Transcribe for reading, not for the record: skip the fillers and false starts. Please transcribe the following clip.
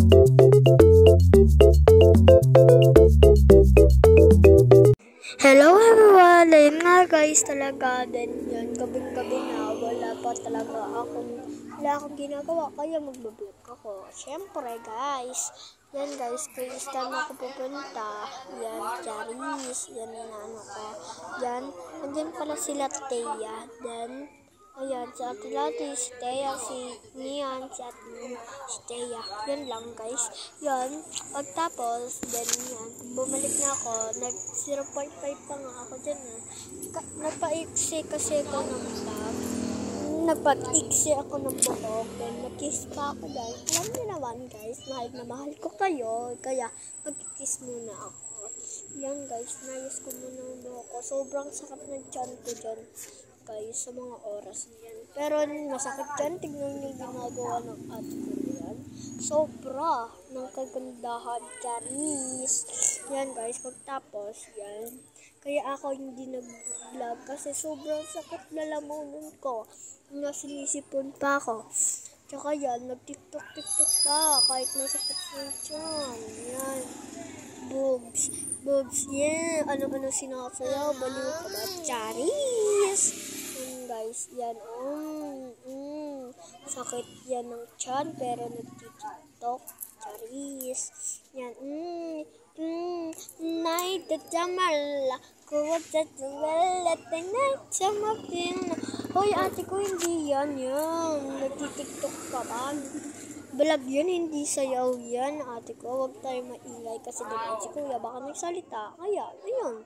Hello everyone! Ayun nga guys talaga. Then yun, gabing-gabi na. Wala akong ginagawa. Kaya magbablog ako. Siyempre guys. Yan guys, kay Stan ako pupunta. Yan, Charis. Yan, inaano ko. Yan, andyan pala sila Thea. Then, ayan, si Ate Lati, si Thea, si Nian, si Ate, si Thea. Yan lang guys. Yan, pagtapos, then yan, bumalik na ako. Nag 0.5 pa nga ako dyan Nagpa-iksi kasi ako ng tag. Nagpa-iksi ako ng buhok. Then nag-kiss pa ako dahil. Alam niyo naman guys, mahal na mahal ko kayo. Kaya mag-kiss muna ako. Yan guys, nayos ko muna ng buhok ko. Sobrang sakit ng tiyan ko dyan guys sa mga oras na yan. Pero masakit yan. Tignan niyo ginagawa ng ate ko yan. Sobra ng kagandahan, Charis. Yan guys, pagtapos yan. Kaya ako hindi nag-vlog kasi sobrang sakit na lamunan ko. Sinisipon pa ako. Tsaka yan, nag-tiktok pa kahit masakit na tiyan. Yan. Boobs, yeah. Ano-ano sinasayaw, baliw ka ba? Charis! Yan guys, yan. Sakit yan ng tiyan, pero nag-tiktok. Charis. Yan, night at jamala. Kuwag sa jamala, night sa mapil. Hoy, ate ko, hindi yan. Nag-tiktok ka ba? Vlog yan, hindi sayaw yan, ate ko. Huwag tayo maingay kasi diba si kuya baka nagsalita. Kaya, ayun.